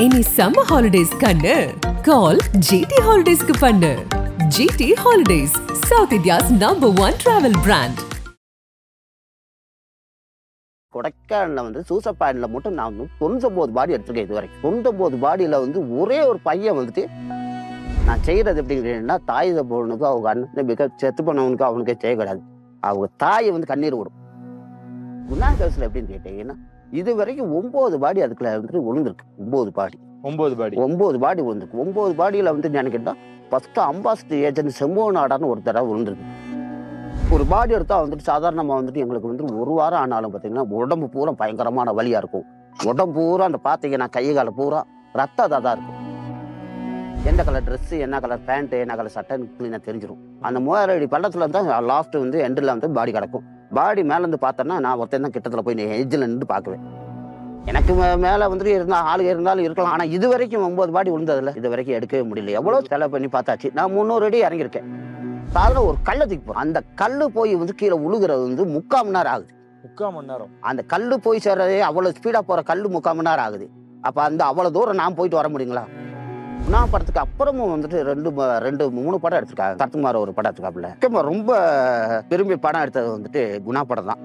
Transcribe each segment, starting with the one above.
இனி summer holidays கண்ணு call GT Holidays க்கு பண்ணு. GT Holidays, South India's #1 travel brand. கொடைக்கானல்ல வந்து சூசப்பாண்டில் மட்டும் நான் 99 பாடி எடுத்துருக்கேன் இது வரைக்கும். 99 பாடியில் வந்து ஒரே ஒரு பையன் வந்துட்டு நான் செய்கிறது எப்படிங்கிறேன்னா, தாய் தப்பவனுக்கு அவங்க அண்ணன் மிக செத்து பண்ணவனுக்கு அவனுக்கே செய்யக்கூடாது. அவங்க தாயை வந்து கண்ணீர் விடும். குணாகேசில் எப்படின்னு கேட்டீங்கன்னா, இது வரைக்கும் 9 பாடி அதுக்குள்ள வந்துட்டு விழுந்திருக்கு. 9 பாடி 9 பாடி விழுந்திருக்கு. 9 பாடியில் வந்து நினைக்கிட்டா ஃபஸ்ட்டு அம்பாசிடர் ஏஜென்ட் செம்போநாடான்னு ஒரு தடவை விழுந்திருக்கு. ஒரு பாடி எடுத்தால் வந்துட்டு சாதாரணமாக வந்துட்டு எங்களுக்கு வந்து ஒரு வாரம் ஆனாலும் பார்த்தீங்கன்னா உடம்பு பூரா பயங்கரமான வலியாக இருக்கும். உடம்பு பூரா அந்த பார்த்தீங்கன்னா கை கால பூரா ரத்தம் தான் இருக்கும். எந்த கலர் ட்ரெஸ்ஸு, என்ன கலர் பேண்ட்டு, என்ன கலர் சட்டைன்னு கிளீனாக தெரிஞ்சிடும். அந்த 3000 அடி பள்ளத்தில் தான் லாஸ்ட்டு வந்து எண்டில் வந்து பாடி கிடக்கும். பாடி மேலேருந்து பார்த்தோன்னா நான் ஒருத்தன் தான் கிட்டத்தில் போய் எஜ்ஜில் நின்று பார்க்குவேன். எனக்கு மேலே வந்துட்டு ஆளுங்க இருந்தாலும் இருக்கலாம். ஆனால் இது வரைக்கும் 9 பாடி விழுந்ததில்ல. இது வரைக்கும் எடுக்கவே முடியல. எவ்வளோ செலவு பண்ணி பார்த்தாச்சு. நான் 300 அடி இறங்கியிருக்கேன். அதில் ஒரு கல்லை தூக்கி போகிறேன். அந்த கல் போய் வந்து கீழே உழுகிறது வந்து 3/4 மணி நேரம் ஆகுது. 3/4 மணி நேரம் அந்த கல் போய் சேர்றதே அவ்வளோ ஸ்பீடாக போகிற கல் 3/4 மணி நேரம் ஆகுது. அப்போ அந்த அவ்வளோ தூரம் நான் போயிட்டு வர முடியுங்களா? குணா படத்துக்கு அப்புறமும் வந்துட்டு 2-3 படம் எடுத்திருக்காங்க. கருத்துமார ஒரு படம் எடுத்துக்காப்புல. ரொம்ப விரும்பி படம் எடுத்தது வந்துட்டு குணா படம் தான்.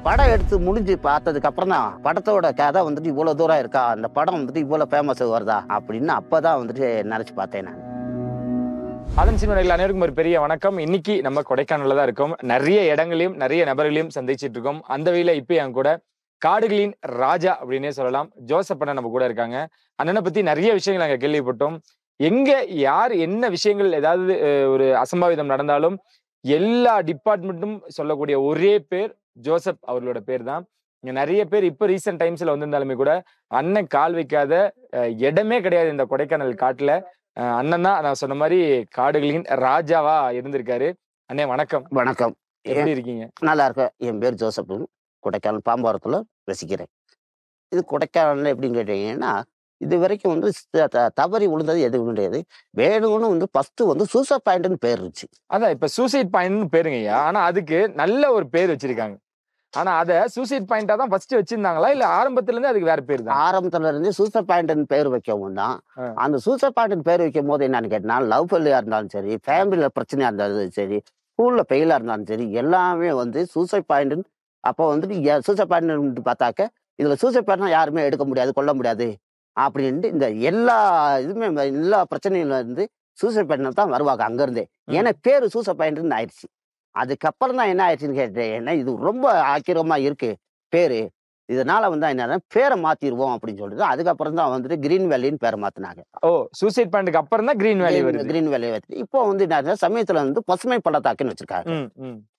படம் எடுத்து முடிஞ்சு பார்த்ததுக்கு அப்புறம் தான் படத்தோட கதை வந்துட்டு இவ்வளோ தூரம் இருக்கா, அந்த படம் வந்துட்டு இவ்வளோ ஃபேமஸ் வருதா அப்படின்னு அப்போதான் வந்துட்டு நினச்சி பார்த்தேன் நான். அதன் சினிமாக்கள் அனைவருக்கும் ஒரு பெரிய வணக்கம். இன்னைக்கு நம்ம கொடைக்கானல்ல தான் இருக்கோம். நிறைய இடங்களையும் நிறைய நபர்களையும் சந்திச்சுட்டு இருக்கோம். அந்த வகையில இப்ப என் கூட காடுகளின் ராஜா அப்படின்னே சொல்லலாம் ஜோசப் அண்ணன் நம்ம கூட இருக்காங்க. அண்ணனை பத்தி நிறைய விஷயங்கள் நாங்க கேள்விப்பட்டோம். எங்க யார் என்ன விஷயங்கள் ஏதாவது ஒரு அசம்பாவிதம் நடந்தாலும் எல்லா டிபார்ட்மெண்ட்டும் சொல்லக்கூடிய ஒரே பேர் ஜோசப் அவர்களோட பேர் தான். இங்க நிறைய பேர் இப்ப ரீசெண்ட் டைம்ஸ்ல வந்திருந்தாலுமே கூட அண்ணன் கால் வைக்காத இடமே கிடையாது இந்த கொடைக்கானல் காட்டுல. அண்ணன் தான் நான் சொன்ன மாதிரி காடுகளின் ராஜாவா இருந்திருக்காரு. அண்ணே வணக்கம். வணக்கம். எப்படி இருக்கீங்க? நல்லா இருக்கேன். என் பேர் ஜோசப். கொடைக்கானல் பாம்பாரத்தில் வசிக்கிறேன். இது கொடைக்கானல் எப்படின்னு கேட்டீங்கன்னா, இது வரைக்கும் வந்து தவறி விழுந்தது எதுவும் கிடையாது. வேணும்னு வந்து ஃபர்ஸ்ட் வந்து சூசைட் பாயிண்ட்னு பேர் இருந்துச்சு. அதான் இப்ப சூசைட் பாயிண்ட்னு பேருங்கய்யா. ஆனா அதுக்கு நல்ல ஒரு பேர் வச்சிருக்காங்க. ஆனா அத சூசைட் பாயிண்டா தான் ஃபர்ஸ்ட் வச்சிருந்தாங்களா இல்ல ஆரம்பத்துல இருந்து அதுக்கு வேற பேர் தான்? ஆரம்பத்துல இருந்து சூசைட் பாயிண்ட்னு பேர் வைக்கவும் தான். அந்த சூசைட் பாயிண்ட்னு பேர் வைக்கும் போது என்னன்னு கேட்டா, லவ் ஃபெயிலியா இருந்தாலும் சரி, ஃபேமிலியில பிரச்சனையா இருந்தாலும் சரி, ஸ்கூல்ல ஃபெயிலா இருந்தாலும் சரி, எல்லாமே வந்து சூசைட் பாயிண்ட்னு. அப்போ வந்துட்டு சூசைட் பாயிண்ட் பார்த்தாக்க இதுல சூசைட் பாயிண்ட்னா யாருமே எடுக்க முடியாது, கொல்ல முடியாது அப்படின்ட்டு இந்த எல்லா இதுவுமே எல்லா பிரச்சனையில இருந்து சூசைட் பாயிண்ட் தான் வருவாங்க அங்கிருந்தே. ஏன்னா பேரு சூசைட் பாயிண்ட்னு ஆயிடுச்சு. அதுக்கப்புறம் தான் என்ன ஆயிடுச்சுன்னு கேட்டேன், இது ரொம்ப ஆக்கிரமா இருக்கு பேரு, இதனால வந்து என்னன்னா பேரை மாத்திடுவோம் அப்படின்னு சொல்லிட்டு அதுக்கப்புறம் தான் வந்துட்டு கிரீன் வேலின்னு பேரை மாத்தினாங்க. ஓ, சூசைட் பாயிண்ட்க்கு அப்புறம் தான் கிரீன் வேலி வருது. கிரீன் வேலி வச்சு இப்போ வந்து என்ன சமயத்துல வந்து பசுமை பள்ளத்தாக்குன்னு வச்சிருக்காங்க.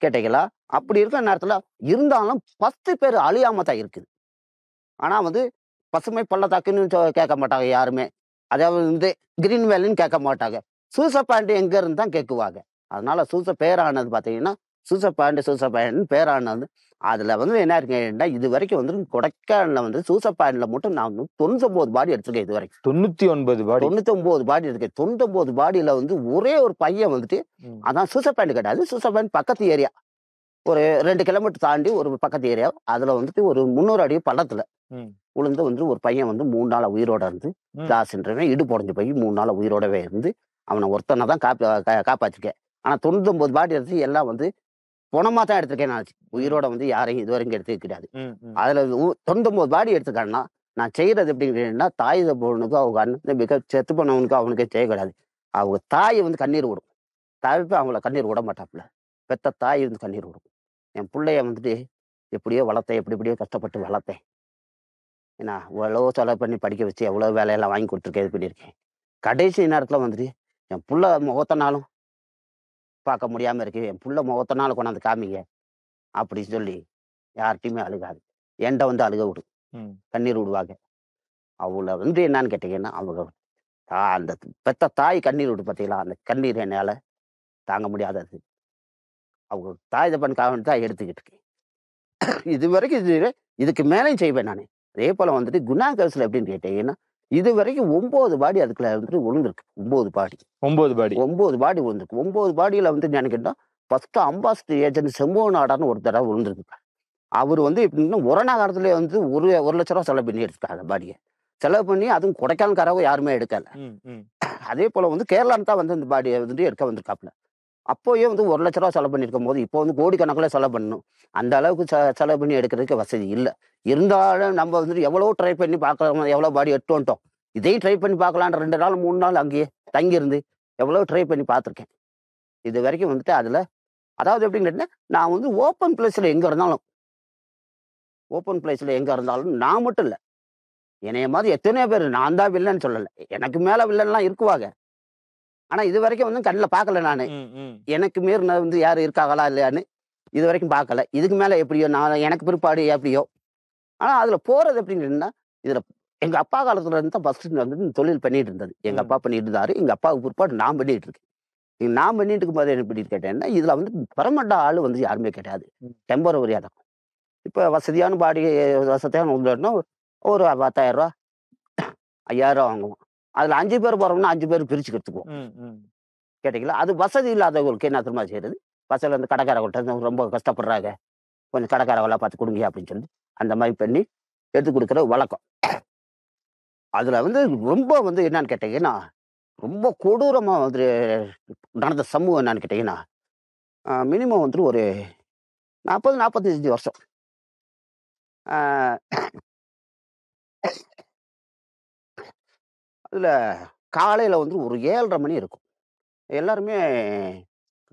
கேட்டீங்களா? அப்படி இருக்கிற நேரத்துல இருந்தாலும் 10 பேர் அழியாம தான் இருக்குது. ஆனா வந்து பசுமை பள்ளத்தாக்குன்னு கேட்க மாட்டாங்க யாருமே. அதாவது வந்து கிரீன் வேலின்னு கேட்க மாட்டாங்க. சூசைட் பாயிண்ட் எங்க இருந்து தான் கேட்குவாங்க. அதனால பேரானது பார்த்தீங்கன்னா சூசைட் பாயிண்ட் பேரானது. அதுல வந்து என்ன இருக்குன்னா, இது வரைக்கும் வந்து கொடைக்கானல்ல வந்து சூசைட் பாயிண்ட்ல மட்டும் நான் 99 பாடி எடுத்திருக்கேன் இது வரைக்கும். 99 பாடி 99 பாடி இருக்கு. 99 பாடியில வந்து ஒரே ஒரு பையன் வந்துட்டு அதான் சூசைட் பாயிண்ட் கிடையாது. சூசைட் பாயிண்ட் பக்கத்து ஏரியா, ஒரு 2 கிலோமீட்டர் தாண்டி ஒரு பக்கத்து ஏரியா. அதுல வந்துட்டு ஒரு 300 அடி பள்ளத்துல உளுந்து வந்து ஒரு பையன் வந்து 3 நாளா உயிரோட இருந்து தாசுன்றவன் இடு புடஞ்சு போய் 3 நாளா உயிரோடவே இருந்து அவனை ஒருத்தனை தான் காப்பாற்றிருக்கேன். ஆனா 99 பாடி எடுத்து எல்லாம் வந்து பணமா தான் எடுத்திருக்கேன். நான் உயிரோட வந்து யாரையும் இது வரைக்கும் எடுத்துக்க கிடையாது. அதுல 99 பாடி எடுத்துக்கான்னா நான் செய்யறது எப்படின்னா, தாய் தப்பவனுக்கு அவங்க அண்ணன் மிக செத்து பண்ணவனுக்கு அவனுக்கே செய்யக்கூடாது. அவங்க தாயை வந்து கண்ணீர் விடும். தவிர்த்து அவங்கள கண்ணீர் விட மாட்டாப்புல. பெத்த தாய் வந்து கண்ணீர் விடும். என் பிள்ளைய வந்துட்டு எப்படியோ வளர்த்தேன், எப்படியோ கஷ்டப்பட்டு வளர்த்தேன். ஏன்னா எவ்வளோ செலவு பண்ணி படிக்க வச்சு எவ்வளோ வேலையெல்லாம் வாங்கி கொடுத்துருக்கேன், இது பண்ணியிருக்கேன். கடைசி நேரத்தில் வந்துட்டு என் புள்ள முகத்தினாலும் பார்க்க முடியாமல் இருக்கு, என் புள்ள முகத்தினாலும் கொண்டாந்து காமிங்க அப்படின்னு சொல்லி யார்கிட்டையுமே அழுகாது. என்கிட்ட வந்து அழுக விடும், கண்ணீர் விடுவாங்க. அவங்கள வந்து என்னன்னு கேட்டீங்கன்னா, அவங்க அந்த பெத்த தாய் கண்ணீர் விடு பார்த்தீங்களா, அந்த கண்ணீர் என்னால் தாங்க முடியாதது. அவங்க தாய் தப்பன் காவல் தான் எடுத்துக்கிட்டு இருக்கேன். இது வரைக்கும் இதுக்கு மேலேயும் செய்வேன் நான். அதே போல் வந்துட்டு குணாகேசில் எப்படின்னு கேட்டீங்கன்னா, இது வரைக்கும் 9 பாடி அதுக்குள்ள வந்துட்டு விழுந்திருக்கு. 9 பாடி 9 பாடி விழுந்திருக்கு. 9 பாடியில் வந்து நினைக்கிட்டோம் ஃபர்ஸ்ட் அம்பாசிடர் ஏஜென்ட் செம்போநாடான்னு ஒரு தடவை விழுந்திருக்கு. அவர் வந்து எப்படின்னா கொரோனா காலத்துல வந்து 1 லட்ச ரூபா செலவு பண்ணி எடுத்துருக்காங்க பாடியை. செலவு பண்ணி அதுவும் கொடைக்கானல்காரவங்க யாருமே எடுக்கல. அதே போல வந்து கேரளான்னு தான் வந்து இந்த பாடியை வந்துட்டு எடுக்க வந்திருக்காப்புல. அப்போயே வந்து ரூ. 1,00,000 செலவு பண்ணியிருக்கும் போது, இப்போ வந்து கோடிக்கணக்கில் செலவு பண்ணணும். அந்த அளவுக்கு செலவு பண்ணி எடுக்கிறதுக்கு வசதி இல்ல. இருந்தாலும் நம்ம வந்துட்டு எவ்வளோ ட்ரை பண்ணி பார்க்கலாம், எவ்வளோ பாடி எடுத்து வந்துட்டோம். இதையும் ட்ரை பண்ணி பார்க்கலான்ற 2 நாள் 3 நாள் அங்கேயே தங்கியிருந்து எவ்வளோ ட்ரை பண்ணி பார்த்துருக்கேன். இது வரைக்கும் வந்துட்டு அதில அதாவது எப்படின்னு கேட்டீங்கன்னா, நான் வந்து ஓப்பன் பிளேஸ்ல எங்க இருந்தாலும் நான் மட்டும் இல்ல. என்னைய மாதிரி எத்தனையோ பேர் நான் தான் வில்லன்னு சொல்லல. எனக்கு மேல வில்லன்லாம் இருக்குவாங்க. ஆனா இதுவரைக்கும் வந்து கண்ல பார்க்கல நானு. எனக்கு மீறின வந்து யாரும் இருக்காங்களா இல்லையான்னு இதுவரைக்கும் பார்க்கல. இதுக்கு மேல எப்படியோ நான் எனக்கு பிற்பாடு எப்படியோ. ஆனா அதுல போறது எப்படின்னா, இதுல எங்க அப்பா காலத்துல இருந்து தான் ஃபர்ஸ்ட் வந்து இந்த தொழில் பண்ணிட்டு இருந்தது. எங்க அப்பா பண்ணிட்டு இருந்தாரு. எங்க அப்பாவுக்கு பிற்பாடு நான் பண்ணிட்டு இருக்கேன். நான் பண்ணிட்டு இருக்கும்போது என்ன பண்ணிட்டு கேட்டேன்னா, இதுல வந்து பெர்மனன்ட் ஆளு வந்து யாருமே கிடையாது. டெம்பரவரியா தான். இப்ப வசதியான வசதியான உள்ளன்னா ஒரு ரூ. 10,000 5,000 வாங்குவோம். அதுல 5 பேர் போறோம்னா 5 பேர் பிரிச்சு எடுத்துக்குவோம். கேட்டீங்களா? அது வசதி இல்லாதவங்களுக்கு என்ன தெரியுமா செய்யறது? பசங்க வந்து கடைக்காரவங்கள்ட்ட ரொம்ப கஷ்டப்படுறாங்க. கொஞ்சம் கடைக்காரவங்களா பார்த்து குடுங்க அப்படின்னு சொல்லி, அந்த மாரி பண்ணி எடுத்து குடுக்குற வழக்கம். அதுல வந்து ரொம்ப வந்து என்னன்னு கேட்டீங்கன்னா, ரொம்ப கொடூரமா வந்து நடந்த சம்பவம் என்னன்னு கேட்டீங்கன்னா, மினிமம் வந்துட்டு ஒரு 40, 45 வருஷம். ஆ அதுல காலையில வந்து ஒரு 7:30 மணி இருக்கும். எல்லாருமே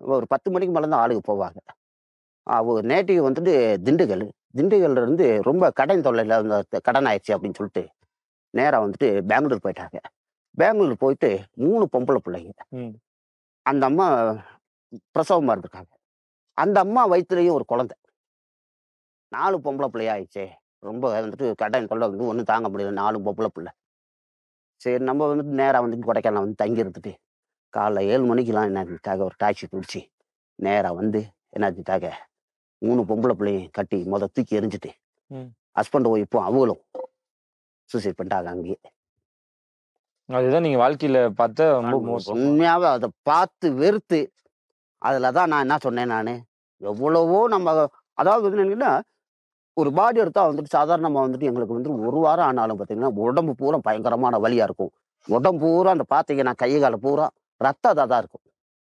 ஒரு 10 மணிக்கு மேல தான் ஆளுங்க போவாங்க. நேட்டிவ் வந்துட்டு திண்டுக்கல். திண்டுக்கல்ல இருந்து ரொம்ப கடன் தொல்லையில கடன் ஆயிடுச்சு அப்படின்னு சொல்லிட்டு, நேரா வந்துட்டு பெங்களூர் போயிட்டாங்க. பெங்களூர் போயிட்டு 3 பொம்பள புள்ளைங்க. அந்த அம்மா பிரசவமா இருந்திருக்காங்க. அந்த அம்மா வயித்துலயும் ஒரு குழந்தை. 4 பொம்பள புள்ளையா ஆயிடுச்சே. ரொம்ப வந்துட்டு கடன் தொல்லை வந்து ஒண்ணும் தாங்க முடியல. 4 பொம்பள புள்ள. சரி நம்ம வந்துட்டு நேரா வந்து கொடைக்கானல்ல வந்து தங்கி இருந்துட்டு, காலைல 7 மணிக்கெல்லாம் என்னாச்சுட்டாக ஒரு டாக்ஸி புடிச்சு, நேரா வந்து என்னாச்சுட்டாக 3 பொம்பள புள்ளையும் கட்டி தூக்கி எறிஞ்சுட்டு, ஹஸ்பண்ட் ஒய்ஃபும் அவங்களும் சூசைட் பண்ணிட்டாங்க அங்கேயே. அதுதான் நீங்க வாழ்க்கையில பார்த்த ரொம்ப மோசம். உண்மையாவே அத பார்த்து வெறுத்து, அதுல தான் நான் என்ன சொன்னேன் நானு, எவ்வளவோ நம்ம அதாவது வந்து என்னன்னா, ஒரு பாடி எடுத்தா வந்துட்டு சாதாரணமா வந்துட்டு எங்களுக்கு வந்து 1 வாரம் ஆனாலும் பார்த்தீங்கன்னா, உடம்பு பூரா பயங்கரமான வலியா இருக்கும். உடம்பு பூரா அந்த பார்த்தீங்கன்னா, கை கால் பூரா ரத்தம் இதா தான் இருக்கும்.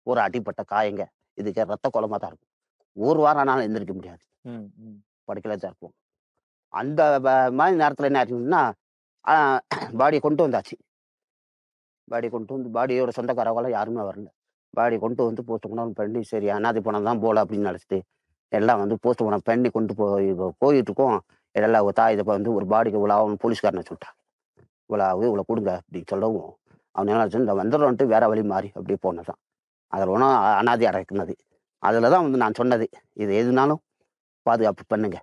ஒரு அடிப்பட்ட காயங்க. இதுக்கு ரத்த கொளமா தான் இருக்கும். 1 வாரம் ஆனாலும் எந்திரிக்க முடியாது. படுக்கையில தான் இருப்போம். அந்த மாரி நேரத்துல என்ன ஆச்சுன்னா, ஆ பாடிய கொண்டு வந்தாச்சு. பாடிய கொண்டு வந்து பாடியோட சொந்தக்காரவங்கலாம் யாருமே வரல. பாடிய கொண்டு வந்து போஸ்ட்மார்டம் பண்ணி, சரி அனாதை பணம் தான் போல அப்படின்னு நெனச்சுட்டு, எல்லாம் வந்து போஸ்ட்மார்டம் பண்ணி கொண்டு போயிட்டுருக்கோம். எல்லாம் இத வந்து ஒரு பாடிக்கு இவ்வளோ ஆகும்னு போலீஸ்காரன சொல்லிட்டாங்க. இவ்வளோ ஆகுது, இவ்வளோ குடுங்க அப்படின்னு சொல்லவும், அவன் என்ன ஆச்சு, இந்த வந்துடுறோன்ட்டு வேற வழி மாறி அப்படியே போனதுதான். அதில ஒண்ணும் அனாதை அடக்குனது. அதில தான் வந்து நான் சொன்னது, இது எதுனாலும் பாதுகாப்பு பண்ணுங்க.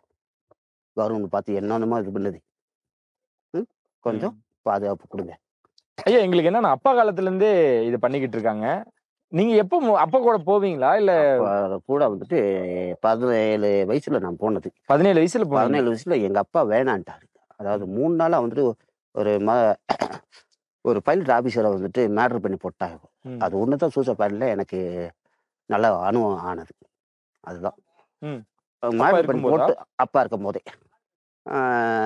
கவர்மெண்ட் பார்த்து என்னென்னமோ இது பண்ணுது. கொஞ்சம் பாதுகாப்பு குடுங்க. ஐயா, எங்களுக்கு என்னன்னா அப்பா காலத்துல இருந்தே இது பண்ணிக்கிட்டு இருக்காங்க. நீங்க எப்ப அப்பா கூட போவீங்களா? இல்ல அப்ப கூட வந்துட்டு 17 வயசுல நான் போனது. 17 வயசுல போனீங்க. 17 வயசுல எங்க அப்பா வேணான்ட்டாரு. அதாவது 3 நாளா வந்துட்டு ஒரு ஒரு பைலட் ஆபீஸர வந்துட்டு மேட்டர் பண்ணி போட்டாங்க. அது ஒண்ணு தான் சூசைட் பாயிண்ட்ல எனக்கு நல்ல அனுபவம் ஆனது. அதுதான். மேட்டர் பண்ணி போட்டு அப்பா இருக்கும்போதே.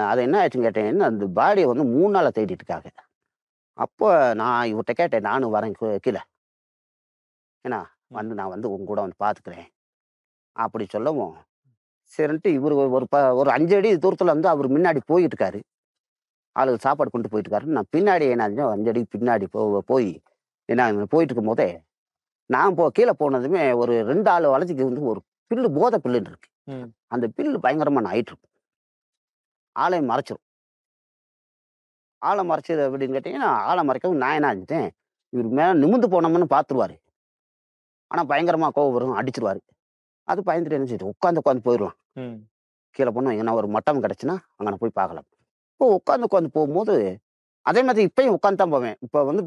அது என்ன ஆச்சுன்னு கேட்டீங்கன்னா, அந்த பாடிய வந்து 3 நாளா தேடிட்டு இருக்காங்க. அப்போ நான் இவர்ட்ட கேட்டேன், நானும் வரேன் கீழ. ஏன்னா வந்து நான் வந்து உங்க கூட வந்து பார்த்துக்கிறேன். அப்படி சொல்லவும், சரின்ட்டு இவரு ஒரு 5 அடி தூரத்துல வந்து அவர் முன்னாடி போயிட்டு இருக்காரு. ஆளுங்க சாப்பாடு கொண்டு போயிட்டு இருக்காரு. நான் பின்னாடி என்ன 5 அடி பின்னாடி போய் என்ன போயிட்டு இருக்கும்போதே, நான் கீழ போனதுமே ஒரு 2 ஆள் வளைஞ்சுக்கு வந்து ஒரு பில்லு போதை பில்லுன்னு இருக்கு. அந்த பில்லு பயங்கரமான ஹைட் இருக்கும். ஆளையும் மறைச்சிரும். ஆள மறைச்சது எப்படின்னு கேட்டீங்கன்னா, ஆள மறைக்கவும் நான் என்ன செஞ்சுட்டேன், இவரு மேல நிமிர்ந்து போனோம்னு பார்த்துருவாரு. ஆனா பயங்கரமா கோவம் வரும், அடிச்சுருவாரு. அது பயந்துட்டு என்ன செய்யுது, உட்காந்து போயிரலாம். கீழ போனா எங்கன்னா ஒரு மட்டம் கிடைச்சுன்னா, அங்கன போய் பார்க்கலாம். இப்போ உட்காந்து போகும்போது, அதே மாதிரி இப்பயும் உட்காந்து தான் போவேன். இப்ப வந்து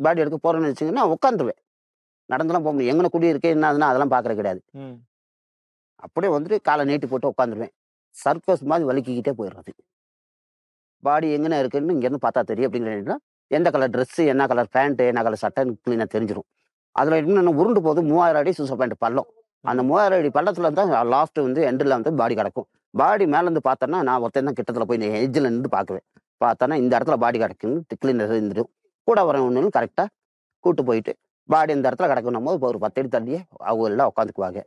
பாடி எடுக்க போறேன்னு வச்சுங்கன்னா, உட்காந்துருவேன். நடந்துலாம் போக முடியும். எங்கன குடி இருக்கு, என்ன ஆகுதுன்னா அதெல்லாம் பார்க்கறது கிடையாது. அப்படியே வந்துட்டு கால நீட்டி போட்டு உட்காந்துருவேன். சர்க்கஸ் மாதிரி வலிக்கிக்கிட்டே போயிடுறது. பாடி எங்கன இருக்குன்னு இங்கேருந்து பார்த்தா தெரியும் அப்படிங்கிறீங்கன்னா, எந்த கலர் ட்ரெஸ்ஸு, என்ன கலர் பேண்ட், என்ன கலர் சட்டைன்னு கிளீனா தெரிஞ்சிரும். அதில இன்னும் உருண்டு போகுது 3000 அடி சூசைட் பாயிண்ட் பள்ளம். அந்த 3000 அடி பள்ளத்துல தான் லாஸ்ட் வந்து எண்டுல வந்து பாடி கிடக்கும். பாடி மேலேருந்து பார்த்தோன்னா நான் ஒருத்தன் தான் கிட்டத்தில் போய் எஜ்ஜில் நின்று பார்க்குவேன். பார்த்தோன்னா இந்த இடத்துல பாடி கிடக்குன்னு கிளீனர் இருந்துடும். கூட வரவனும் கரெக்டாக கூட்டு போயிட்டு பாடி இந்த இடத்துல கிடக்கணும் போது இப்போ ஒரு 10 அடி தள்ளியே அவங்க எல்லாம் உட்காந்துக்குவாங்க.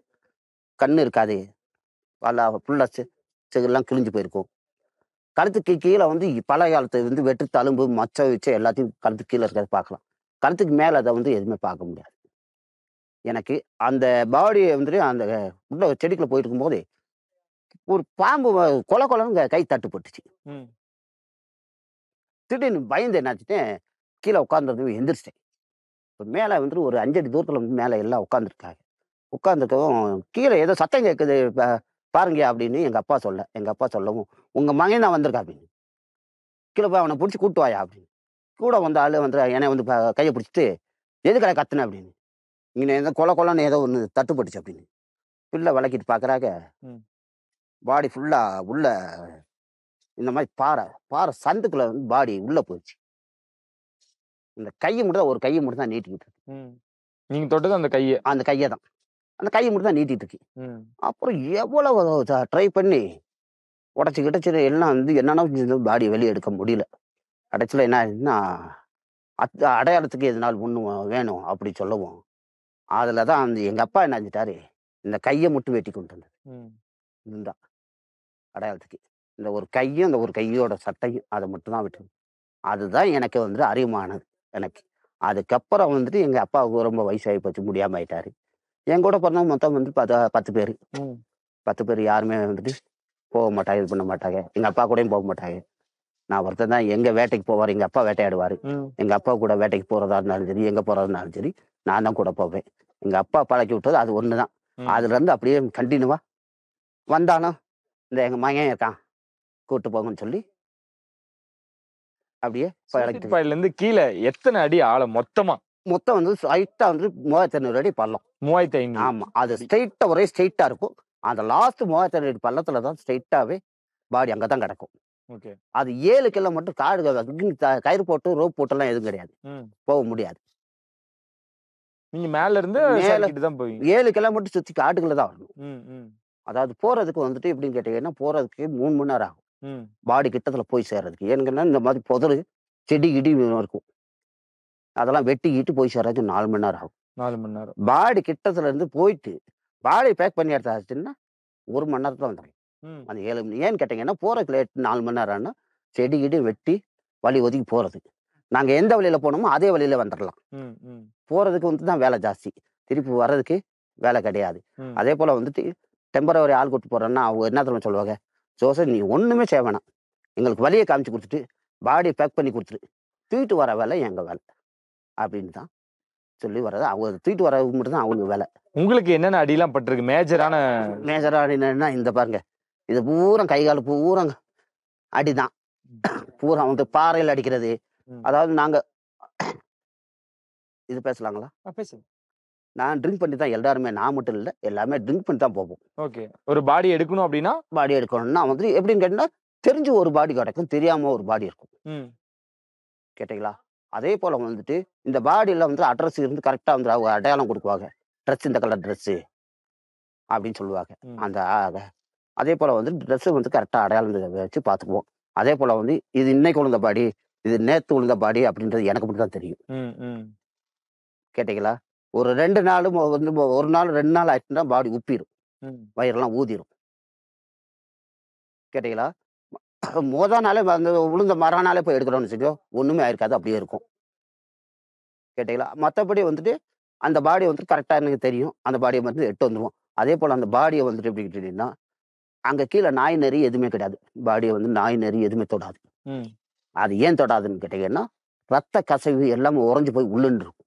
கண்ணு இருக்காது. ஃபுல்லாக செகுல்லாம் கிழிஞ்சு போயிருக்கும். கழுத்துக்கு கீழே வந்து பழைய காலத்து வந்து வெட்டு தழும்பு மச்சம் வச்சு எல்லாத்தையும் கழுத்துக்கு கீழே இருக்கிறத பார்க்கலாம். கழுத்துக்கு மேலே அதை வந்து எதுவுமே பார்க்க முடியாது. எனக்கு அந்த பாடியை வந்துட்டு அந்த உள்ள செடிக்குள்ள போயிட்டு இருக்கும்போது ஒரு பாம்பு கொல கொலன்னு கை தட்டுப்பட்டுச்சு. திடீர்னு பயந்து என்னாச்சுட்டேன், கீழே உட்காந்துருந்து எந்திரிச்சிட்டேன். இப்போ மேலே வந்துட்டு ஒரு 5 அடி தூரத்தில் வந்து மேலே எல்லாம் உட்காந்துருக்காங்க. உட்காந்துருக்கவும் கீழே ஏதோ சத்தம் கேட்குது பாருங்க அப்படின்னு எங்கள் அப்பா சொல்ல. எங்கள் அப்பா சொல்லவும் உங்கள் மகன் தான் வந்திருக்கா அப்படின்னு. கீழே போய் அவனை பிடிச்சி கூட்டு வாயா அப்படின்னு. கூட வந்த ஆள் வந்து என்னை வந்து கையை பிடிச்சிட்டு எதுக்கடை கத்துன அப்படின்னு. இங்கே ஏதோ கொல கொலன்னு ஏதோ ஒன்று தட்டுப்பட்டுச்சு அப்படின்னு. பிள்ளை விளக்கிட்டு பார்க்குறாங்க. பாடி ஃபுல்லாக உள்ள இந்த மாதிரி பாறை சந்துக்குள்ள வந்து பாடி உள்ளே போயிடுச்சு. இந்த கையை மட்டும் ஒரு கையை மட்டும் தான் நீட்டிக்கிட்டு இருக்கு. நீங்கள் தொட்டது அந்த கையை? அந்த கையை தான். அந்த கையை மட்டும் தான் நீட்டிட்டு இருக்கு. அப்புறம் எவ்வளவு ட்ரை பண்ணி உடச்சி கிடச்சி எல்லாம் வந்து என்னென்ன பாடி வெளியே எடுக்க முடியல. கடைசியில் என்ன ஆயிடுச்சுன்னா அடையாளத்துக்கு எதுனாலும் ஒன்று வேணும் அப்படி சொல்லவும் அதில் தான் அந்த எங்கள் அப்பா என்ன செஞ்சிட்டாரு, இந்த கையை மட்டும் வெட்டி கொண்டு வந்தது. இதுதான் அடையாளத்துக்கு. இந்த ஒரு கையும் இந்த ஒரு கையோட சட்டையும் அதை மட்டும் தான் வெட்டு. அதுதான் எனக்கு வந்துட்டு அறிமுகமானது எனக்கு. அதுக்கப்புறம் வந்துட்டு எங்கள் அப்பாவுக்கு ரொம்ப வயசாகி போச்சு, முடியாமல் ஆயிட்டாரு. என் கூட பிறந்தவங்க மொத்தம் வந்து 10 பேர். 10 பேர் யாருமே வந்துட்டு போக மாட்டாங்க, இது பண்ண மாட்டாங்க. எங்கள் அப்பா கூடயும் போக மாட்டாங்க. நான் ஒருத்தன் தான். எங்கே வேட்டைக்கு போவார், எங்கள் அப்பா வேட்டையாடுவார். எங்கள் அப்பா கூட வேட்டைக்கு போகிறதா இருந்தாலும் சரி, எங்கே போகிறதா இருந்தாலும் சரி, நான் தான் கூட போவேன். எங்கள் அப்பா பழக்கி விட்டது அது ஒன்று தான். அதுலேருந்து அப்படியே கண்டினியூவாக வந்தாலும் இந்த எங்கள் மகன் இருக்கான் கூப்பிட்டு போங்கன்னு சொல்லி அப்படியே பழக்கிட்டு. கீழே எத்தனை அடி ஆழம் மொத்தம் வந்து ஹைட்டாக வந்து 3500 அடி பள்ளம். 3500? ஆமாம். அது ஸ்ட்ரெயிட்டாக ஒரே ஸ்ட்ரெயிட்டாக இருக்கும். அந்த லாஸ்ட் 3500 அடி பள்ளத்தில் தான் ஸ்ட்ரெயிட்டாகவே பாடி அங்கே தான் கிடக்கும். அது 7 கிலோ மட்டும் காடு கயிறு போட்டு ரோப் போட்டெல்லாம் எதுவும் கிடையாது, போக முடியாது. நீங்க மேல இருந்து 7 கிலோமீட்டர் சுற்றி காட்டுக்குள்ள தான் வரணும். அதாவது போறதுக்கு வந்துட்டு எப்படின்னு கேட்டீங்கன்னா போறதுக்கு 3 மணி நேரம் ஆகும் பாடி கிட்டத்துல போய் சேர்றதுக்கு. ஏன்னா இந்த மாதிரி புதரு செடி இடி இருக்கும், அதெல்லாம் வெட்டிக்கிட்டு போய் சேர்றதுக்கு 4 மணி நேரம் ஆகும். 4 மணி நேரம் பாடி கிட்டத்துல இருந்து போயிட்டு பாடி பேக் பண்ணி எடுத்தாச்சுன்னா 1 மணி நேரத்துல வந்துடும். அந்த 7 மணி ஏன்னு கேட்டீங்கன்னா போறதுக்கு லேட் 4 மணி நேரம்னா செடி கிடி வெட்டி வழி ஒதுக்கி போறதுக்கு. நாங்க எந்த வழியில போனோமோ அதே வழியில வந்துடலாம். போறதுக்கு வந்து தான் வேலை ஜாஸ்தி, திருப்பி வர்றதுக்கு வேலை கிடையாது. அதே போல வந்துட்டு டெம்பரவரி ஆள் கூட்டு போறோன்னா அவங்க என்ன தெரியுமா சொல்லுவாங்க, ஜோசப் நீ ஒண்ணுமே செய்ய வேணாம், எங்களுக்கு வழியை காமிச்சு கொடுத்துட்டு பாடியை பேக் பண்ணி கொடுத்துட்டு தூக்கிட்டு வர வேலை எங்க வேலை அப்படின்னு தான் சொல்லி வர்றது. அவங்க தூக்கிட்டு வர மட்டும் தான் அவங்க வேலை. உங்களுக்கு என்னென்ன அடியெல்லாம் பட்டிருக்கு? மேஜரா அடினா இந்த பாருங்க, இது பூரா கை கால் பூரா அடிதான். பூரா வந்து பாறையில் அடிக்கிறது. அதாவது நாங்க இது பேசலாங்களா? பேசுங்க. நான் ட்ரிங்க் பண்ணி தான் எல்லாருமே, நான் மட்டும் இல்லை, எல்லாமே ட்ரிங்க் பண்ணி தான் போவோம். ஓகே. ஒரு பாடி எடுக்கணும் அப்படின்னா பாடி எடுக்கணும்னா வந்து எப்படின்னு கேட்டீங்கன்னா தெரிஞ்சு ஒரு பாடி கிடைக்கும், தெரியாம ஒரு பாடி இருக்கும். கேட்டீங்களா? அதே போல வந்துட்டு இந்த பாடியில வந்து அட்ரஸ் இருந்து கரெக்டா வந்து அவங்க அடையாளம் கொடுக்குவாங்க. ட்ரெஸ் இந்த கலர் ட்ரெஸ்ஸு அப்படின்னு சொல்லுவாங்க. அந்த அதே போல வந்து ட்ரெஸ்ஸு வந்து கரெக்டாக அடையாளம் வச்சு பார்த்துக்குவோம். அதே போல வந்து இது இன்னைக்கு விழுந்த பாடி, இது நேற்று விழுந்த பாடி அப்படின்றது எனக்கு மட்டும் தான் தெரியும். கேட்டீங்களா? ஒரு 2 நாளும் வந்து 1 நாள் 2 நாள் ஆயிடுச்சுன்னா பாடி உப்பிடும், வயிறெல்லாம் ஊதிரும். கேட்டீங்களா? மொதல் நாளே அந்த விழுந்த மறுநாளே போய் எடுக்கிறோம்னு வச்சுக்கோ, ஒண்ணுமே ஆயிருக்காது, அப்படியே இருக்கும். கேட்டீங்களா? மற்றபடி வந்துட்டு அந்த பாடி வந்துட்டு கரெக்டாக எனக்கு தெரியும், அந்த பாடியை வந்து எட்டு வந்துடுவோம். அதே போல் அந்த பாடியை வந்துட்டு எப்படி கேட்டீங்கன்னா அங்கே கீழே நாய் நெறி எதுவுமே கிடையாது. பாடியை வந்து நாய் நெறி எதுவுமே தொடாது. அது ஏன் தொடாதுன்னு கேட்டீங்கன்னா ரத்த கசைவு எல்லாமே உறைஞ்சு போய் உள்ளுன்னு இருக்கும்.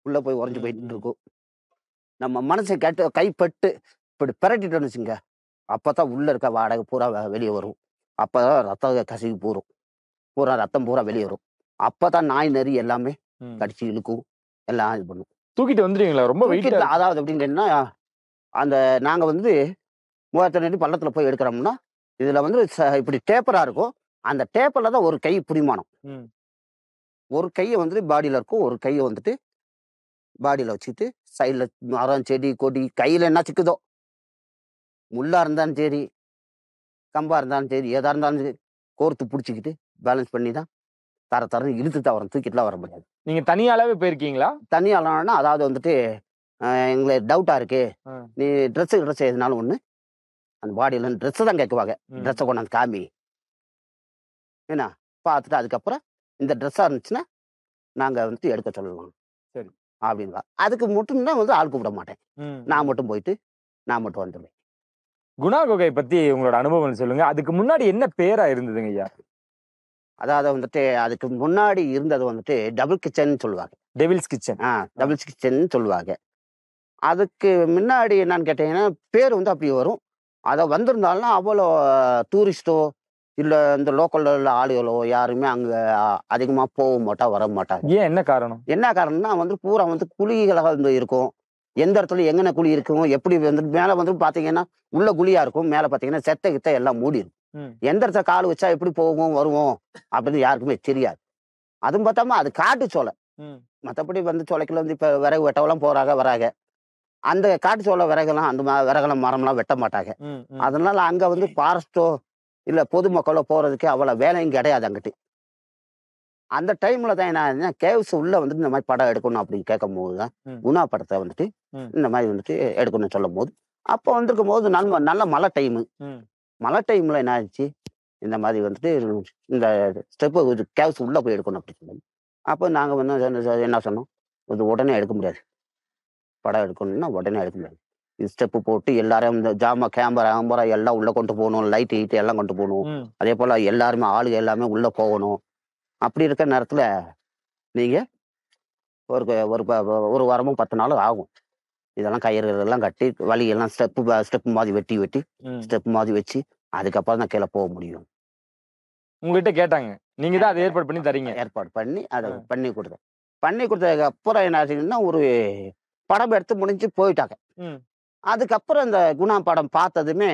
உள்ள போய் உறைஞ்சு போயிட்டு இருக்கும். நம்ம மனசை கைப்பட்டு இப்படி பிரட்டிட்டோன்னு வச்சுங்க, அப்பதான் உள்ள இருக்க வாடகை பூரா வெளியே வரும். அப்பதான் ரத்த கசிவு பூரா ரத்தம் பூரா வெளியே வரும். அப்பதான் நாய் நெறி எல்லாமே கடிச்சு இழுக்கும், எல்லாம் இது பண்ணும். தூக்கிட்டு வந்துடுவீங்களா? ரொம்ப வெயிட். அதாவது எப்படின்னா அந்த நாங்க வந்து 3000 அடி பள்ளத்துல போய் எடுக்கிறோம்னா இதுல வந்து இப்படி டேப்பரா இருக்கும். அந்த டேப்பர்ல தான் ஒரு கை பிடிமானம். ஒரு கையை வந்துட்டு பாடியில இருக்கும், ஒரு கையை வந்துட்டு பாடியில வச்சுட்டு சைட்ல மரம் செடி கொடி கையில என்ன சிக்குதோ முள்ளா இருந்தாலும் சரி, கம்பா இருந்தாலும் சரி, எதா இருந்தாலும் சரி, கோர்த்து புடிச்சுக்கிட்டு பேலன்ஸ் பண்ணி தான் தரன்னு இழுத்து தான் வரணும். தூக்கிட்டுலாம் வர முடியாது. நீங்க தனியாளாவே போயிருக்கீங்களா? தனி ஆளானா அதாவது வந்துட்டு, எங்களுக்கு டவுட்டா இருக்கு. ஆ. நீ ட்ரெஸ் எதுனாலும் ஒண்ணு, அந்த பாடியில ட்ரெஸ்ஸ தான் கேட்குவாங்க. ம். ட்ரெஸ்ஸ கொண்டாந்து காமி. என்ன? பார்த்துட்டு அதுக்கப்புறம் இந்த ட்ரெஸ்ஸா இருந்துச்சுன்னா, நாங்க வந்துட்டு எடுக்க சொல்லலாம். சரி. அப்படின்வா. அதுக்கு மட்டும் தான் வந்து ஆள் கூப்பிட மாட்டேன். ம். நான் மட்டும் போயிட்டு, நான் மட்டும் வந்துருவேன். குணா குகை பத்தி உங்களோட அனுபவம் சொல்லுங்க. அதுக்கு முன்னாடி என்ன பேரா இருந்ததுங்க ஐயா? அதாவது வந்துட்டு அதுக்கு முன்னாடி இருந்தது வந்துட்டு டபுள் கிச்சன்னு சொல்லுவாங்க. Devil's kitchen. டபுள் கிச்சன்னு சொல்லுவாங்க. அதுக்கு முன்னாடி என்னன்னு கேட்டீங்கன்னா, பேர் வந்து அப்படி வரும். அத வந்திருந்தாலும் அவ்வளோ டூரிஸ்ட்டோ, இல்ல இந்த லோக்கல்ல உள்ள ஆளுகளோ யாருமே அங்க அதிகமா வர மாட்டாங்க. ஏன் என்ன காரணம்? என்ன காரணம்னா வந்து பூரா வந்து குழிகளா வந்து இருக்கும். எந்த இடத்துல எங்கன குழி இருக்கும், எப்படி வந்து மேல வந்து பார்த்தீங்கன்னா, உள்ள குழியா இருக்கும். மேல பார்த்தீங்கன்னா, செத்த கித்த எல்லாம் மூடிரும். ம். எந்த இடத்துல கால் வச்சா எப்படி போகும், வருவோம் அப்படின்னு யாருக்குமே தெரியாது. அதுவும் பார்த்தாம அது காட்டு சோலை. ம். மத்தபடி வந்து சோலைக்குள்ள வந்து இப்ப விறகு வெட்டவெல்லாம் போறாங்க, வராங்க. அந்த காட்டு சோலை விறகெல்லாம் அந்த விறகெல்லாம் மரம்லாம் வெட்ட மாட்டாங்க. ம். ம். அதனால அங்க வந்து ஃபாரஸ்ட்டோ, இல்ல பொதுமக்களோ போறதுக்கு அவ்வளோ வேலையும் கிடையாது அங்கிட்டு. அந்த டைம்ல தான் என்ன ஆச்சுன்னா, கேவ்ஸ் உள்ள வந்துட்டு இந்த மாரி படம் எடுக்கணும் அப்படின்னு கேட்கும்போது தான், ம். குணா படத்த வந்துட்டு ம். இந்த மாரி வந்துட்டு எடுக்கணும்னு சொல்லும்போது, அப்போ வந்திருக்கும்போது நல்ல மழை டைமு. ம். மழை டைம்ல என்ன ஆச்சு, இந்த மாரி வந்துட்டு இந்த ஸ்டெப்பு கேவ்ஸ் உள்ள போய் எடுக்கணும் அப்படின்னு சொன்னாங்க. அப்போ நாங்க வந்து என்ன சொன்னோம், இது உடனே எடுக்க முடியாது. படம் எடுக்கணும்னா உடனே எடுக்க முடியாது. இது ஸ்டெப்பு போட்டு எல்லாரும் இந்த கேமரா கேமரா எல்லாம் உள்ள கொண்டு போகணும். லைட் கீட்டு எல்லாம் கொண்டு போகணும். ம். அதேபோல எல்லாருமே ஆளுங்க எல்லாமே உள்ள போகணும். அப்படி இருக்கிற நேரத்துல நீங்க ஒரு ஒரு ஒரு வாரமும் 10 நாளும் ஆகும். இதெல்லாம் கயிறு எல்லாம் கட்டி வழியெல்லாம் ஸ்டெப் மாதிரி வெட்டி ம். ஸ்டெப் மாதிரி வச்சு அதுக்கப்புறம் தான் கீழே போக முடியும். உங்ககிட்ட கேட்டாங்க. நீங்க தான் அத ஏற்பாடு பண்ணி தர்றீங்க. ஏற்பாடு பண்ணி அதை ஆ. பண்ணி கொடுத்தேன். பண்ணி கொடுத்ததுக்கு அப்புறம் என்ன ஆச்சுன்னா, ஒரு படம் எடுத்து முடிஞ்சு போயிட்டாங்க. ம். அதுக்கப்புறம் இந்த குணா படம் பார்த்ததுமே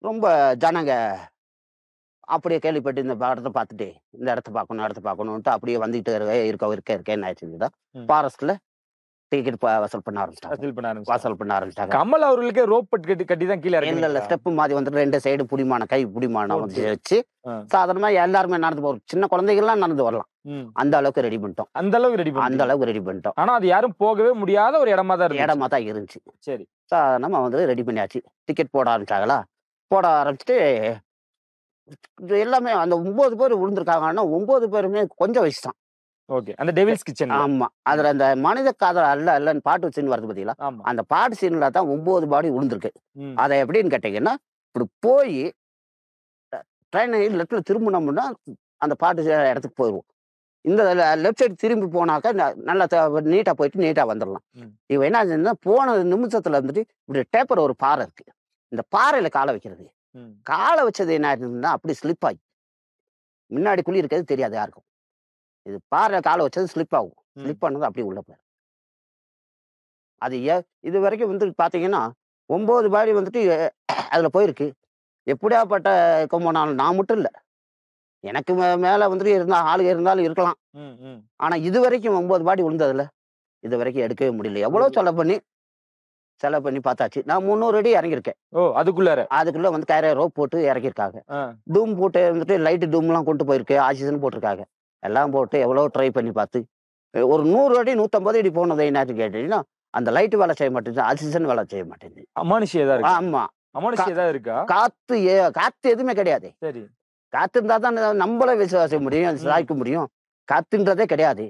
ரொம்ப ஜனங்க அப்படியே கேள்விப்பட்டு இந்த படத்த பார்த்துட்டு, இந்த இடத்த பார்க்கணுன்ட்டு அப்படியே வந்துகிட்டு இருக்க என்ன ஆச்சுன்னா, ம். ஃபாரஸ்ட்ல டிக்கெட் வசூல் பண்ண ஆரம்பிச்சுட்டாங்க. வசூல் பண்ண ஆரம்பிச்சாங்க. வசூல் பண்ண ஆரம்பிச்சுட்டாங்க. கமல் அவர்களுக்கே ரோப் கட்டி கட்டி தான் கீழ இல்ல இறக்குனீங்களா? ஸ்டெப் மாதிரி வந்துட்டு 2 சைடு புடிமானம், கை புடிமானம் வந்து போட்டு. வச்சு, ஆ. சாதாரணமா எல்லாருமே நடந்து போறோம். சின்ன குழந்தைகள்லாம் நடந்து வரலாம். ம். அந்த அளவுக்கு ரெடி பண்ணிட்டோம். அந்த அளவுக்கு ரெடி அந்த பண்ணிட்டீங்க. அளவுக்கு ரெடி பண்ணிட்டோம். ஆனா அது யாரும் போகவே முடியாத ஒரு இடமா தான் இருந்துச்சு. இடமா தான் இருந்துச்சு. சரி. சாதாரணமா வந்து ரெடி பண்ணியாச்சு. டிக்கெட் போட ஆரம்பிச்சாங்களா, போட ஆரம்பிச்சுட்டு இது எல்லாமே அந்த 9 பேர் விழுந்திருக்காங்கன்னா, 9 பேருமே கொஞ்சம் வயசு தான். ஓகே. அந்த டெவில்ஸ் கிச்சன். ஆமா. அதுல அந்த மனித காதல் அல்லன்னு பாட்டு சீன் வருது பார்த்தீங்களா? ஆமா. அந்த பாட்டு சீன்ல தான் 9 பாடி விழுந்திருக்கு. ம். அத எப்படின்னு கேட்டீங்கன்னா, இப்படி போயி ட்ரெயின் லெஃப்ட்ல திரும்புனோம்னா, அந்த பாட்டு இடத்துக்கு போயிருவோம். இந்த லெஃப்ட் சைடு திரும்பி போனாக்கா, நல்லா நீட்டா போயிட்டு நீட்டா வந்துரலாம். ம். இவன் என்ன ஆச்சுன்னா, போன நிமிஷத்துல வந்துட்டு இப்படி டேப்பர் ஒரு பாறை இருக்கு. இந்த பாறையில கால வைக்கிறது. ம். கால வச்சது என்ன ஆயிருந்ததுன்னா, அப்படி ஸ்லிப் ஆயி. முன்னாடி குழி இருக்கிறது தெரியாது யாருக்கும். இது பாறையில கால வச்சது ஸ்லிப் ஆகும். ம். ஸ்லிப் ஆனது அப்படியே உள்ள போயிரும். அது இதுவரைக்கும் வந்து பார்த்தீங்கன்னா, 9 பாடி வந்துட்டு அதுல போயிருக்கு. எப்படியாப்பட்ட கும்பனாலும் நான் மட்டும் இல்ல. எனக்கு மேல வந்துட்டு ஆளுங்க இருந்தாலும் இருக்கலாம். ம். ம். ஆனா இதுவரைக்கும் 9 பாடி விழுந்ததுல, இதுவரைக்கும் எடுக்கவே முடியல. எவ்வளோ செலவு பண்ணி பார்த்தாச்சு. நான் 300 அடி இறங்கியிருக்கேன். ஓ! அதுக்குள்ளார. அதுக்குள்ள வந்து கயிற ரோப் போட்டு இறக்கியிருக்காங்க. ஆ. டூம் போட்டு வந்துட்டு லைட் டூம்லாம் கொண்டு போயிருக்கு. ஆக்சிஜன் போட்டிருக்காங்க. எல்லாம் போட்டு எவ்வளோ ட்ரை பண்ணி பார்த்து, ஒரு 100 அடி 150 அடி போனது என்னாச்சு கேட்டீங்கன்னா, அந்த லைட் வேலை செய்ய மாட்டேங்குது. ஆக்சிஜன் வேலை செய்ய மாட்டேங்குது. அமானுஷ்யம் ஏதாவது இருக்கா? ஆமா. அமானுஷ்யம் ஏதாவது இருக்கா? காத்து காத்து எதுவுமே கிடையாது. சரி. காத்து இருந்தா தான் நம்மள விசுவாசிக்க முடியும், சாய்க்க முடியும். காத்துன்றதே கிடையாது.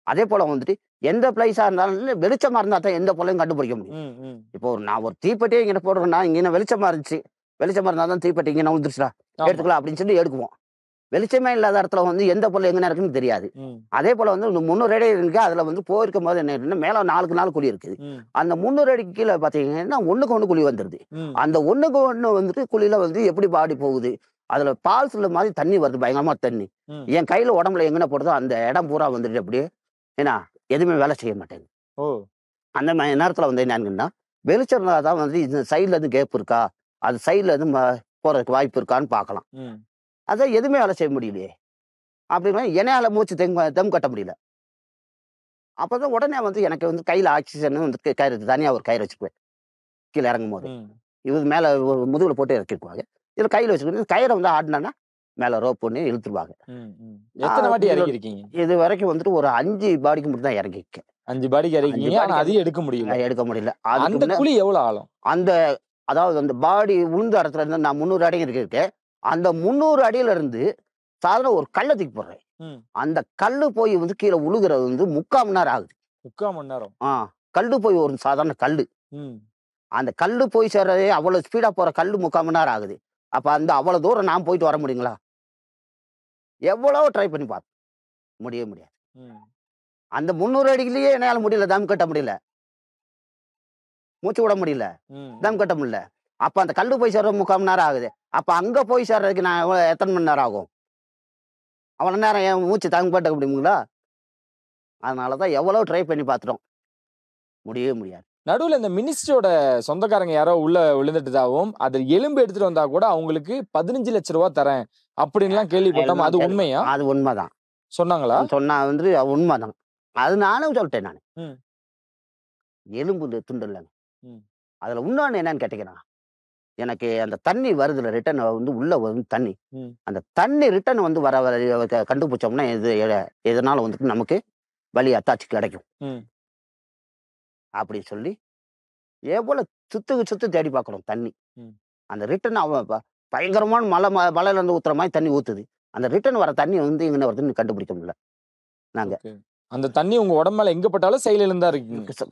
அதே போல வந்துட்டு எந்த பிளேஸா இருந்தாலும் வெளிச்சமா இருந்தா தான் எந்த பொருளையும் கண்டுபிடிக்க முடியும். ம். ம். இப்போ நான் ஒரு தீப்பெட்டியே இங்க போடுறேன்னா, இங்க வெளிச்சமா இருந்துச்சு. வெளிச்சமா இருந்தா தான் தீப்பெட்டி இங்க விழுந்துருச்சுடா, ஆமா. எடுத்துக்கலாம் அப்படின்னு சொல்லி எடுக்குவோம். வெளிச்சமே இல்லாத இடத்துல வந்து எந்த பொருள் எங்க இருக்குன்னு தெரியாது. ம். அதே போல வந்து 300 அடி இருக்கு. அதுல வந்து போயிருக்கும் போது என்ன ஆயிடுதுன்னா, மேல 4க்கு 4 குழி இருக்குது. ம். அந்த 300 அடிக்கு கீழ பாத்தீங்கன்னா, 1க்கு 1 குழி வந்துருது. ம். அந்த 1க்கு 1 வந்துட்டு குழியில வந்து எப்படி பாடி போகுது? அதுல ஃபால்ஸ்ல மாதிரி தண்ணி வருது, பயங்கரமா தண்ணி. ம். என் கையில உடம்புல எங்கன போடுதோ அந்த இடம் பூரா வந்துட்டு அப்படியே ஏன்னா எதுவுமே வேலை செய்ய மாட்டேங்குது. ஓ! அந்த நேரத்துல வந்து என்னங்கன்னா, வெளிச்சம் இருந்தா தான் வந்து இந்த சைடுல இருந்து கேப் இருக்கா? அது சைடுல இருந்து போறதுக்கு வாய்ப்பு இருக்கான்னு பார்க்கலாம். ம். அதான் எதுவுமே வேலை செய்ய முடியலையே. அப்படின்னா என்னால மூச்சு தம் கட்ட முடியல. அப்பதான் உடனே வந்து எனக்கு வந்து கையில ஆக்சிஜன் வந்து கயிறு தனியா ஒரு கயிறு வச்சுக்குவேன். கீழ இறங்கும்போது. ம். இது மேலே முதுகில் போட்டு இறக்கிக்குவாங்க. இதில் கையில் வச்சுக்கிட்டு கயிறை வந்து ஆடினா மேலே ரோப் பண்ணி இழுத்துருவாங்க. எத்தனை வாட்டி இறக்கிருக்கீங்க? இது வரைக்கும் வந்துட்டு ஒரு 5 பாடிக்கு மட்டும் தான் இறங்கிருக்கேன். 5 பாடிக்கு இறக்கிங்க. ஆனா அதையும் எடுக்க முடியல. எடுக்க முடியல. அந்த குழி எவ்வளவு ஆழம்? அதாவது அந்த பாடி உளுந்த இடத்துல இருந்து நான் 300 அடி இருக்கேன். அந்த 300 அடியில இருந்து சாதாரண ஒரு கல்லை தூக்கி போடுறேன். அந்த கல்லு போய் வந்து கீழே உழுகிறது வந்து 3/4 மணி நேரம் ஆகுது. 3/4 மணி நேரம்? கல்லு போய் ஒரு சாதாரண கல்லு. அந்த கல்லு போய் சேர்றதே அவ்வளவு ஸ்பீடா போற கல்லு 3/4 மணி நேரம் ஆகுது. அப்ப அந்த அவ்வளவு தூரம் நான் போயிட்டு வர முடியுங்களா? எவ்வளவோ ட்ரை பண்ணி பார்த்தேன். முடியாது. அந்த 300 அடியிலேயே என்னால முடியல. தம் கட்ட முடியல. மூச்சு விட முடியல. தம் கட்ட முடியல. அப்ப அந்த கல்லு போய் சேர்றது 3/4 மணி நேரம் ஆகுது. அப்ப அங்க போய் சேர்றதுக்கு நான் எத்தனை மணி நேரம் ஆகும்? அவ்வளவு நேரம் என் மூச்சு தம் கட்ட முடியுங்களா? அதனாலதான் எவ்வளவு ட்ரை பண்ணி பார்த்துட்டோம். முடியவே முடியாது. நடுவுல இந்த மினிஸ்டரோட சொந்தக்காரங்க யாரோ உள்ள விழுந்துட்டதாகவும் அது எலும்பு எடுத்துட்டு வந்தா கூட அவங்களுக்கு 15 லட்சம் ரூபாய் தரேன் அப்படின்லாம் கேள்விப்பட்டோம். அது உண்மையா? அது உண்மைதான். சொன்னாங்களா? சொன்னா வந்து உண்மைதான். அது நானும் சொல்லிட்டேன். நான் எலும்பு துண்டு இல்லைங்க. அதுல இன்னொன்னு என்னன்னு கேட்டீங்கன்னா, எனக்கு அந்த தண்ணி வருதுல ரிட்டர்ன் வந்து உள்ள வந்து தண்ணி, அந்த தண்ணி ரிட்டர்ன் வந்து வர கண்டுபிடிச்சோம்னா எதனால வந்துட்டு நமக்கு வலி அத்தாட்சி கிடைக்கும் அப்படி சொல்லி எவ்வளவு சுத்து தேடி பார்க்கணும் தண்ணி. அந்த ரிட்டர்ன் அவன் பயங்கரமான மலையில இருந்து ஊத்துற மாதிரி தண்ணி ஊத்துது. அந்த ரிட்டர்ன் வர தண்ணி வந்து இங்க வருதுன்னு கண்டுபிடிக்க முடியல. நாங்க அந்த தண்ணி உங்க உடம்புல எங்க பட்டாலும் செயலில் இருந்தா இருக்கு.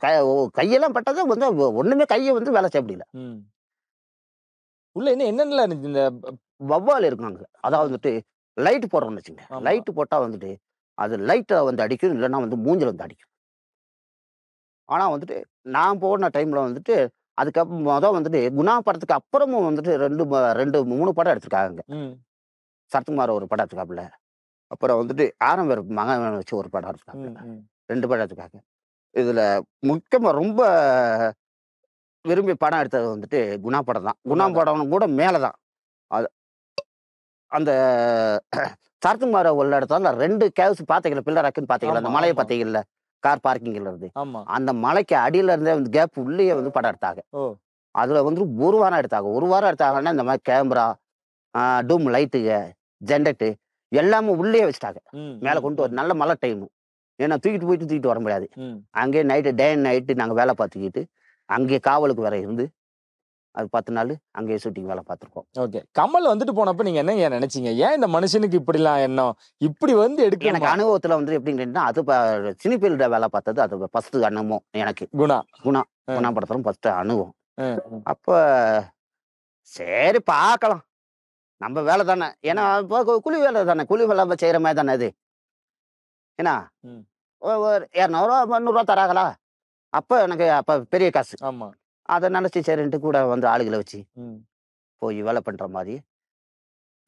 கையெல்லாம் பட்டதை வந்து ஒண்ணுமே கையை வந்து வேலை செய்ய முடியல. உள்ள என்னென்ன இருந்துச்சு? இந்த வவ்வால் இருக்காங்க. அதாவது வந்துட்டு லைட் போடுறோம்னு வச்சுங்க. லைட் போட்டா வந்துட்டு அது லைட்டை வந்து அடிக்கும், இல்லைன்னா வந்து மூஞ்சில வந்து அடிக்கும். ஆனா வந்துட்டு நான் போன டைம்ல வந்துட்டு அதுக்கப்புறம் வந்துட்டு குணா படத்துக்கு அப்புறமும் வந்துட்டு 2-3 படம் எடுத்திருக்காங்க. சரத்குமார் ஒரு படம் எடுத்துக்காப்புல. அப்புறம் வந்துட்டு ஆரம்பர் மகன் வச்சு ஒரு படம் எடுத்துக்காங்க. 2 படம் எடுத்துக்காங்க. இதுல முக்கியமா ரொம்ப விரும்பி படம் எடுத்தது வந்துட்டு குணா படம் தான். குணா படம் கூட மேலதான். அது அந்த சரத்குமார் உள்ள இடத்துல 2 கேவ்ஸ் பாத்தீங்களா? பில்லர் ஆக்குன்னு பாத்தீங்களா? அந்த மலையை பாத்தீங்கல்ல, கார் பார்க்கிங்ல இருந்து அந்த மலைக்கு அடியில இருந்தே வந்து கேப் உள்ளே வந்து படம் எடுத்தாங்க. அதுல வந்து 1 வாரம் எடுத்தாங்க. 1 வாரம் எடுத்தாங்கன்னா இந்த மாதிரி கேமரா, டூம் லைட்டுங்க, ஜென்ரேட்டு எல்லாமே உள்ளே வச்சுட்டாங்க. மேல கொண்டு வர நல்ல மழை டைம். ஏன்னா தூக்கிட்டு வர முடியாது. அங்கேயே நைட்டு டே அண்ட் நைட்டு நாங்க வேலை பார்த்துக்கிட்டு அங்கேயே காவலுக்கு வேற இருந்து அது 10 நாள் அங்கேயே ஷூட்டிங் வேலை பார்த்துருக்கோம். ஓகே. கமல் வந்துட்டு போனப்ப நீங்க என்ன நினைச்சீங்க? ஏன் இந்த மனுஷனுக்கு இப்படிலாம் எண்ணம் இப்படி வந்து எடுக்க? எனக்கு அனுபவத்துல வந்து எப்படின்னா, அது சினி ஃபீல்ட வேலை பார்த்தது அது ஃபர்ஸ்ட் அனுபவம் எனக்கு. குணா படத்துல ஃபர்ஸ்ட் அனுபவம். அப்ப சரி பார்க்கலாம், நம்ம வேலை தானே. ஏன்னா கூலி வேலை தானே, கூலி வேலை செய்யற மாதிரி தானே அது. ஏன்னா 200 300 தராங்களா? அப்ப பெரிய காசு. ஆமா. அதை நினைச்சு சரின்ட்டு கூட வந்து ஆளுகளை வச்சு போய் வேலை பண்ற மாதிரி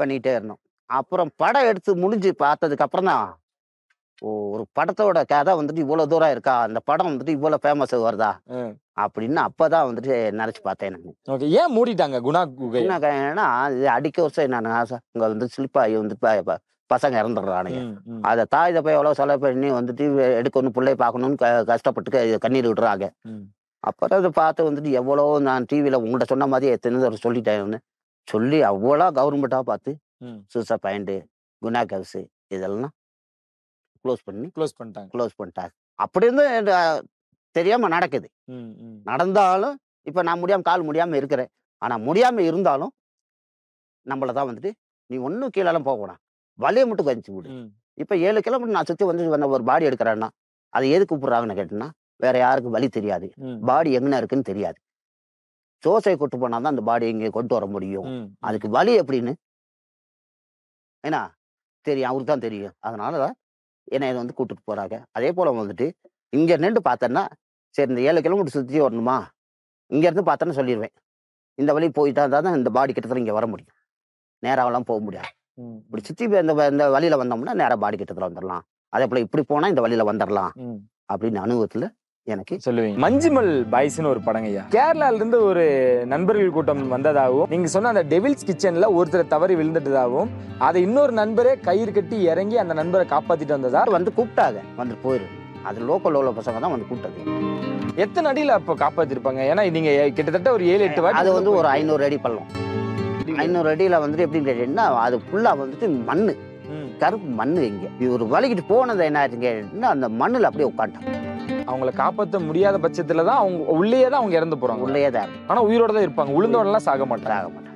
பண்ணிட்டே இருந்தோம். அப்புறம் படம் எடுத்து முடிஞ்சு பார்த்ததுக்கு அப்புறம் தான் ஒரு படத்தோட கதை வந்துட்டு இவ்வளவு தூரம் இருக்கா, அந்த படம் வந்துட்டு இவ்வளவு ஃபேமஸ் வருதா அப்படின்னு அப்பதான் வந்துட்டு நினைச்சு பார்த்தேன் நான். ஏன் மூடிட்டாங்க குணா குகை? ஏன்னா இது அடிக்க வருஷம் என்னன்னா இங்க வந்து ஸ்லிப்பாகி வந்து பசங்க இறந்துடுறானுங்க. அதை தாய் தப்ப எவ்வளவு செலவு பண்ணி வந்துட்டு எடுக்கணும், பிள்ளைய பார்க்கணும்னு கஷ்டப்பட்டு கண்ணீர் விடுறாங்க. அப்புறம் அதை பார்த்து வந்துட்டு எவ்வளோ நான் டிவியில் உங்கள்கிட்ட சொன்ன மாதிரி எத்தனை சொல்லிட்டேன்னு சொல்லி அவ்வளோ கவர்மெண்ட்டாக பார்த்து சூசா பாயிண்ட், குணா கவுஸ் இதெல்லாம் க்ளோஸ் பண்ணிட்டாங்க. அப்படி இருந்து தெரியாம நடக்குது. நடந்தாலும் இப்போ நான் கால் முடியாமல் இருக்கிறேன். ஆனால் முடியாமல் இருந்தாலும் நம்மளை தான் வந்துட்டு நீ ஒன்றும் கீழெல்லாம் போகக்கூடாது, வலியை மட்டும் கழிச்சு விடு. இப்போ 7 கிலோமீட்டர் நான் சுற்றி வந்து ஒரு பாடி எடுக்கிறேன்னா அதை எது கூப்பிடுறாங்கன்னு கேட்டேன்னா வேற யாருக்கும் வழி தெரியாது, பாடி எங்கன இருக்குன்னு தெரியாது. சோசையை கொண்டு போனாதான் அந்த பாடி இங்கே கொண்டு வர முடியும். அதுக்கு வழி எப்படின்னு ஏன்னா தெரியும், அவருக்கு தான் தெரியும். அதனாலதான் என்னை இதை வந்து கூப்பிட்டு போறாங்க. அதே போல வந்துட்டு இங்க நின்று பார்த்தேன்னா சரி இந்த 7 கிலோமீட்டர் சுற்றி வரணுமா, இங்க இருந்து பார்த்தேன்னு சொல்லிடுவேன். இந்த வழி போயிட்டா தான் இந்த பாடி கிட்டத்துல இங்க வர முடியும், நேராவெல்லாம் போக முடியாது. இப்படி சுற்றி இந்த வழியில வந்தோம்னா நேரா பாடி கிட்டத்துல வந்துடலாம். அதே போல இப்படி போனா இந்த வழியில வந்துடலாம் அப்படின்னு அனுபவத்துல எனக்கு சொல்லுவீங்க. மஞ்சுமல் பாய்ஸ்னு ஒரு படங்கய்யா, கேரளால இருந்து ஒரு நண்பர்கள் கூட்டம் வந்ததாகவும் நீங்க சொன்ன அந்த டெவில்ஸ் கிச்சன்ல ஒருத்தர் தவறி விழுந்துட்டதாகவும் அதை இன்னொரு நண்பரே கயிறு கட்டி இறங்கி அந்த நண்பரை காப்பாத்திட்டு வந்ததா வந்து கூப்பிட்டாங்க, வந்து போயிரு அது லோக்கல் உள்ள பசங்க தான் வந்து கூட்டது. எத்தனை அடியில அப்போ காப்பாத்திருப்பாங்க? ஏன்னா நீங்க கிட்டத்தட்ட ஒரு 7-8 வாட்டி. அது வந்து ஒரு 500 அடி பள்ளம். 500 அடியில வந்துட்டு எப்படின்னு கேட்டீங்கன்னா அது ஃபுல்லா வந்துட்டு மண்ணு, கருப்பு மண்ணு. இங்க இவர் வலிக்கிட்டு போனது என்ன ஆச்சுன்னா அந்த மண்ணுல அப்படியே உட்காந்துட்டாங்க. அவங்கள காப்பாற்ற முடியாத பட்சத்துல தான் அவங்க உள்ளேயே தான் அவங்க இறந்து போறாங்க. உள்ளேயே தான். ஆனா உயிரோட தான் இருப்பாங்க. உளுந்தோட எல்லாம் சாக மாட்டாங்க. ஆக மாட்டாங்க.